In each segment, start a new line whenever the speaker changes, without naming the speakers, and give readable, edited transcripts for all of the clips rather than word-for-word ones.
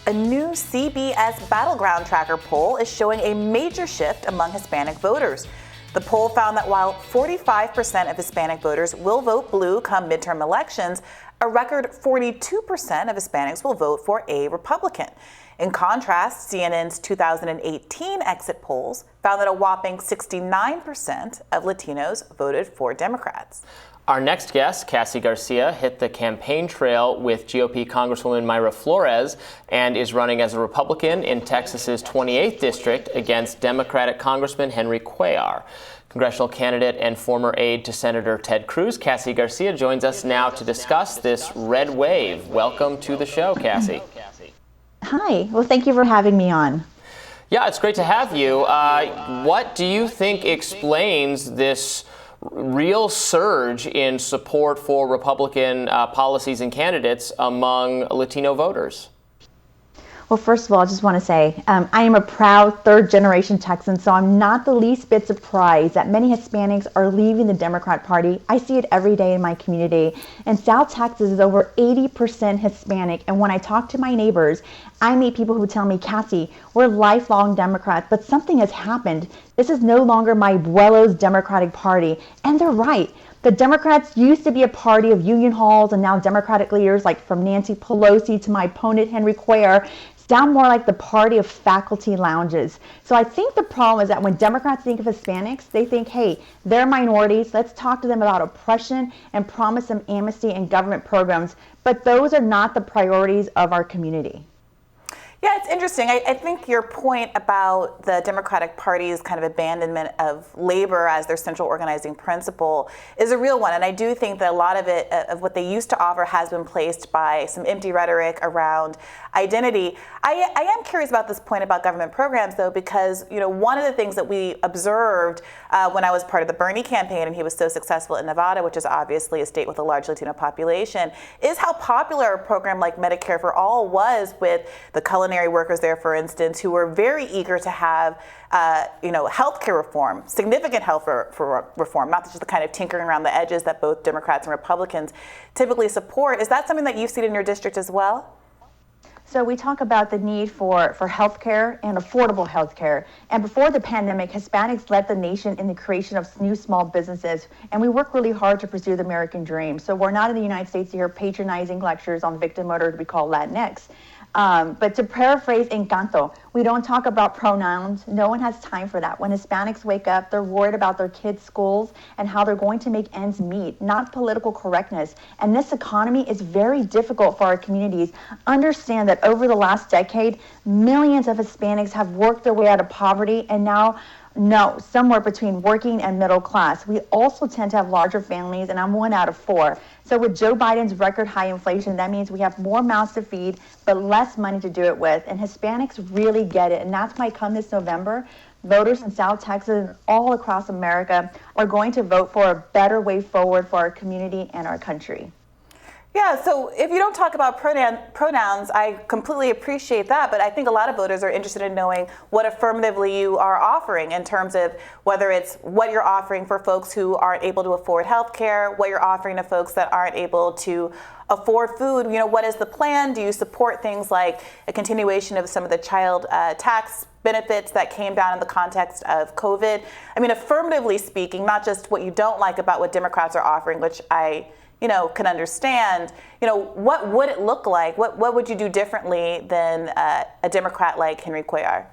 A new CBS Battleground Tracker poll is showing a major shift among Hispanic voters. The poll found that while 45% of Hispanic voters will vote blue come midterm elections, a record 42% of Hispanics will vote for a Republican. In contrast, CNN's 2018 exit polls found that a whopping 69% of Latinos voted for Democrats.
Our next guest, Cassy Garcia, hit the campaign trail with GOP Congresswoman Mayra Flores and is running as a Republican in Texas's 28th district against Democratic Congressman Henry Cuellar. Congressional candidate and former aide to Senator Ted Cruz, Cassy Garcia, joins us now to discuss this red wave. Welcome to the show, Cassy.
Hi. Well, thank you for having me on.
Yeah, it's great to have you. What do you think explains this real surge in support for Republican policies and candidates among Latino voters?
Well, first of all, I just want to say I am a proud third-generation Texan, so I'm not the least bit surprised that many Hispanics are leaving the Democrat Party. I see it every day in my community. And South Texas is over 80% Hispanic, and when I talk to my neighbors, I meet people who tell me, Cassy, we're lifelong Democrats, but something has happened. This is no longer my abuelo's Democratic Party. And they're right. The Democrats used to be a party of union halls, and now Democratic leaders like from Nancy Pelosi to my opponent Henry Cuellar sound more like the party of faculty lounges. So I think the problem is that when Democrats think of Hispanics, they think, hey, they're minorities. Let's talk to them about oppression and promise them amnesty and government programs. But those are not the priorities of our community.
Yeah, it's interesting. I think your point about the Democratic Party's kind of abandonment of labor as their central organizing principle is a real one. And I do think that a lot of it, of what they used to offer, has been placed by some empty rhetoric around identity. I am curious about this point about government programs, though, because one of the things that we observed when I was part of the Bernie campaign, and he was so successful in Nevada, which is obviously a state with a large Latino population, is how popular a program like Medicare for All was with the culinary workers there, for instance, who were very eager to have healthcare reform, significant health reform, not just the kind of tinkering around the edges that both Democrats and Republicans typically support. Is that something that you've seen in your district as well?
So we talk about the need for healthcare and affordable healthcare. And before the pandemic, Hispanics led the nation in the creation of new small businesses. And we work really hard to pursue the American dream. So we're not in the United States to hear patronizing lectures on victim murder we call Latinx. But to paraphrase Encanto, we don't talk about pronouns. No one has time for that. When Hispanics wake up, they're worried about their kids' schools and how they're going to make ends meet, not political correctness. And this economy is very difficult for our communities. Understand that over the last decade, millions of Hispanics have worked their way out of poverty and now somewhere between working and middle class. We also tend to have larger families, and I'm 1 out of 4. So with Joe Biden's record high inflation, that means we have more mouths to feed, but less money to do it with. And Hispanics really get it. And that's why come this November, voters in South Texas and all across America are going to vote for a better way forward for our community and our country.
Yeah, so if you don't talk about pronouns, I completely appreciate that, but I think a lot of voters are interested in knowing what affirmatively you are offering in terms of whether it's what you're offering for folks who aren't able to afford health care, what you're offering to folks that aren't able to afford food. What is the plan? Do you support things like a continuation of some of the child tax benefits that came down in the context of COVID? I mean, affirmatively speaking, not just what you don't like about what Democrats are offering, which I can understand, what would it look like? What would you do differently than a Democrat like Henry Cuellar?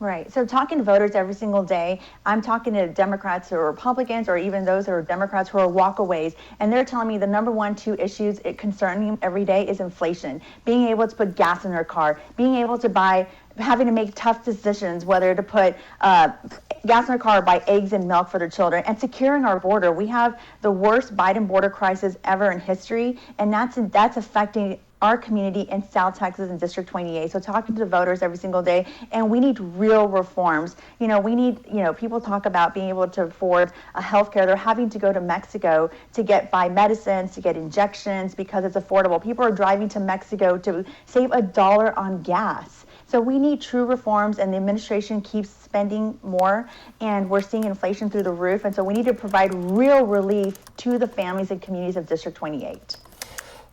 Right. So talking to voters every single day, I'm talking to Democrats who are Republicans or even those who are Democrats who are walkaways, and they're telling me the number 1, 2 issues concerning them every day is inflation, being able to put gas in their car, being able to having to make tough decisions whether to put gas in their car or buy eggs and milk for their children, and securing our border. We have the worst Biden border crisis ever in history, and that's affecting our community in South Texas and District 28. So talking to the voters every single day, and we need real reforms. We need, people talk about being able to afford health care. They're having to go to Mexico to buy medicines, to get injections because it's affordable. People are driving to Mexico to save $1 on gas. So we need true reforms, and the administration keeps spending more, and we're seeing inflation through the roof. And so we need to provide real relief to the families and communities of District 28.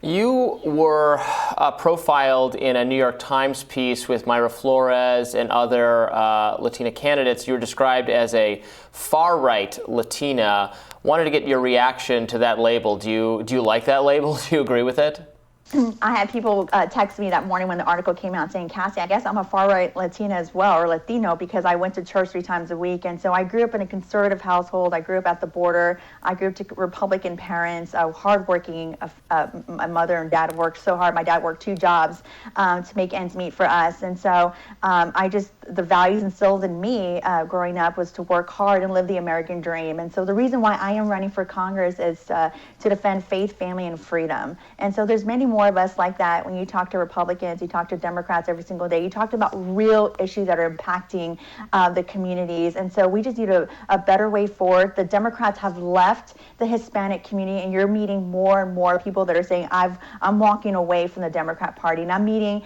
You were profiled in a New York Times piece with Mayra Flores and other Latina candidates. You were described as a far-right Latina. Wanted to get your reaction to that label. Do you like that label? Do you agree with it?
I had people text me that morning when the article came out saying, Cassie, I guess I'm a far-right Latina as well, or Latino, because I went to church 3 times a week. And so I grew up in a conservative household. I grew up at the border. I grew up to Republican parents, hardworking. My mother and dad worked so hard. My dad worked 2 jobs to make ends meet for us. And so the values instilled in me growing up was to work hard and live the American dream. And so the reason why I am running for Congress is to defend faith, family, and freedom. And so there's many more of us like that. When you talk to Republicans, you talk to Democrats every single day, you talk about real issues that are impacting the communities. And so we just need a better way forward. The Democrats have left the Hispanic community, and you're meeting more and more people that are saying, I'm walking away from the Democrat Party. And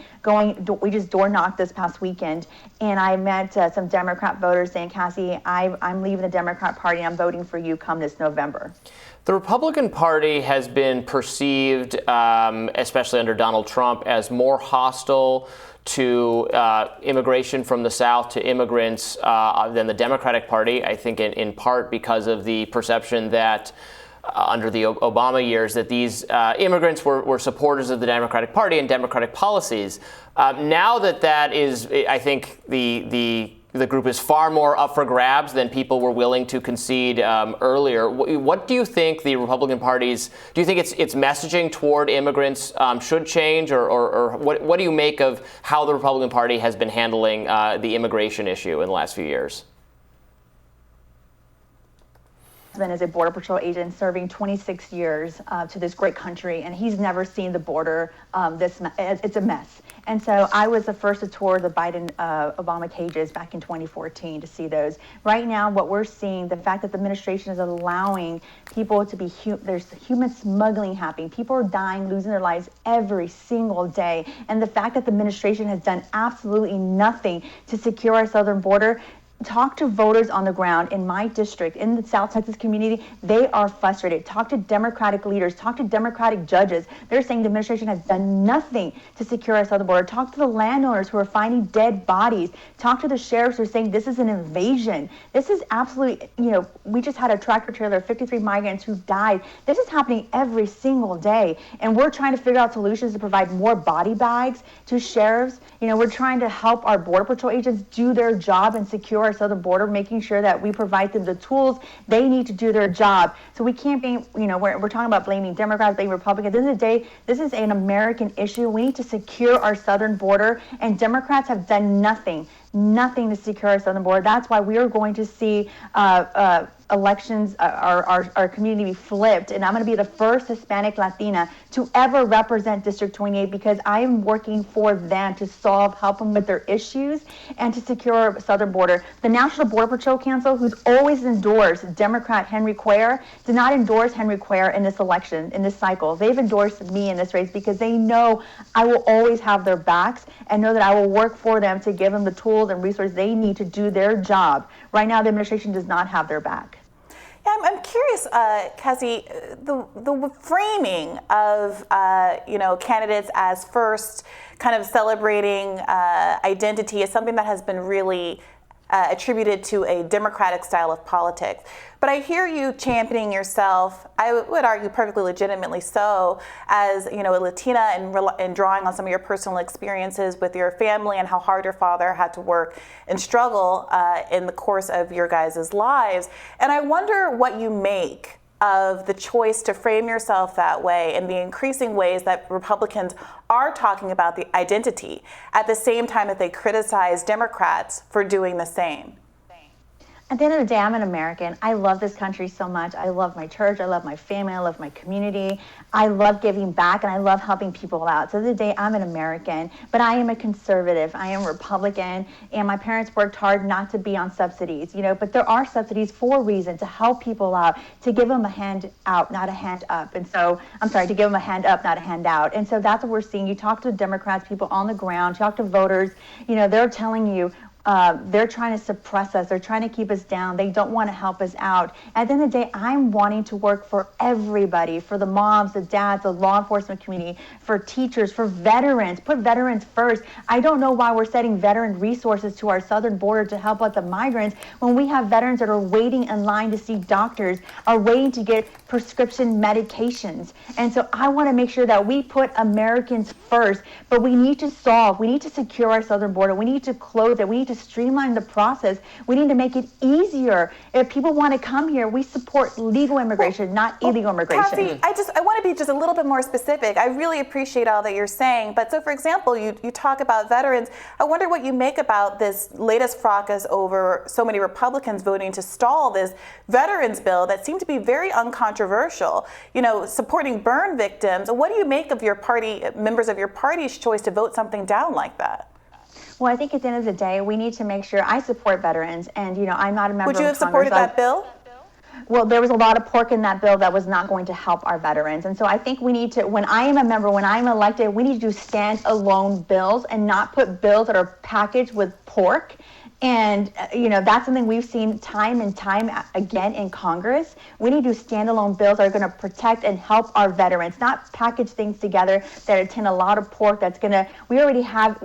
we just door knocked this past weekend, and I met some Democrat voters saying, Cassie, I'm leaving the Democrat Party, and I'm voting for you come this November.
The Republican Party has been perceived, especially under Donald Trump, as more hostile to immigration from the South, to immigrants, than the Democratic Party, I think in part because of the perception that under the Obama years that these immigrants were supporters of the Democratic Party and Democratic policies. Now that is, I think the group is far more up for grabs than people were willing to concede earlier. What do you think the Republican Party's, do you think its messaging toward immigrants should change, or what do you make of how the Republican Party has been handling the immigration issue in the last few years?
As a Border Patrol agent serving 26 years to this great country, and he's never seen the border it's a mess. And so I was the first to tour the Biden-Obama cages back in 2014 to see those. Right now, what we're seeing, the fact that the administration is allowing people to be, there's human smuggling happening. People are dying, losing their lives every single day. And the fact that the administration has done absolutely nothing to secure our southern border. Talk to voters on the ground in my district, in the South Texas community. They are frustrated. Talk to Democratic leaders. Talk to Democratic judges. They're saying the administration has done nothing to secure our southern border. Talk to the landowners who are finding dead bodies. Talk to the sheriffs who are saying this is an invasion. This is absolutely, we just had a tractor trailer, 53 migrants who died. This is happening every single day. And we're trying to figure out solutions to provide more body bags to sheriffs. We're trying to help our Border Patrol agents do their job and secure our southern border, making sure that we provide them the tools they need to do their job. So we can't be, we're talking about blaming Democrats, blaming Republicans. At the end of the day, this is an American issue. We need to secure our southern border, and Democrats have done nothing to secure our southern border. That's why we are going to see elections, our community be flipped. And I'm going to be the first Hispanic Latina to ever represent District 28, because I am working for them to help them with their issues and to secure our southern border. The National Border Patrol Council, who's always endorsed Democrat Henry Cuellar, did not endorse Henry Cuellar in this election, in this cycle. They've endorsed me in this race because they know I will always have their backs and know that I will work for them to give them the tools and resources they need to do their job. Right now, the administration does not have their back.
Yeah, I'm curious, Cassy, the framing of candidates as first kind of celebrating identity is something that has been really attributed to a democratic style of politics. But I hear you championing yourself, I would argue perfectly legitimately so, as a Latina, and drawing on some of your personal experiences with your family and how hard your father had to work and struggle in the course of your guys' lives. And I wonder what you make of the choice to frame yourself that way and the increasing ways that Republicans are talking about the identity at the same time that they criticize Democrats for doing the same.
At the end of the day, I'm an American. I love this country so much. I love my church. I love my family. I love my community. I love giving back, and I love helping people out. So at the end of the day, I'm an American, but I am a conservative. I am Republican, and my parents worked hard not to be on subsidies, but there are subsidies for a reason, to help people out, to give them a hand out, not a hand up. And so, to give them a hand up, not a hand out. And so that's what we're seeing. You talk to Democrats, people on the ground, talk to voters, they're telling you, They're trying to suppress us. They're trying to keep us down. They don't want to help us out. At the end of the day, I'm wanting to work for everybody, for the moms, the dads, the law enforcement community, for teachers, for veterans. Put veterans first. I don't know why we're setting veteran resources to our southern border to help out the migrants when we have veterans that are waiting in line to see doctors, are waiting to get prescription medications. And so I want to make sure that we put Americans first, but we need to secure our southern border. We need to close it. We need to streamline the process. We need to make it easier. If people want to come here, we support legal immigration, not illegal immigration.
Cassie, I want to be just a little bit more specific. I really appreciate all that you're saying. But so, for example, you talk about veterans. I wonder what you make about this latest fracas over so many Republicans voting to stall this veterans bill that seemed to be very uncontroversial, supporting burn victims. What do you make of your party, members of your party's choice to vote something down like that?
Well, I think at the end of the day, we need to make sure I support veterans, and I'm not a member of Congress.
Would you have supported that bill?
Well, there was a lot of pork in that bill that was not going to help our veterans. And so I think we need to, when I am a member, when I'm elected, we need to do standalone bills and not put bills that are packaged with pork. And, that's something we've seen time and time again in Congress. We need to do standalone bills that are going to protect and help our veterans, not package things together that contain a lot of pork we're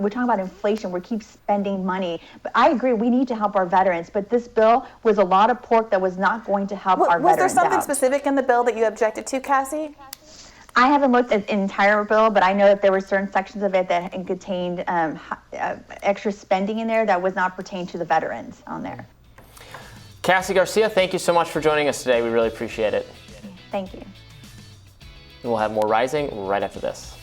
talking about inflation, we keep spending money. But I agree, we need to help our veterans. But this bill was a lot of pork that was not going to help our veterans.
Was there something specific in the bill that you objected to, Cassie?
I haven't looked at the entire bill, but I know that there were certain sections of it that contained extra spending in there that was not pertained to the veterans on there.
Cassy Garcia, thank you so much for joining us today. We really appreciate it.
Thank you.
And we'll have more Rising right after this.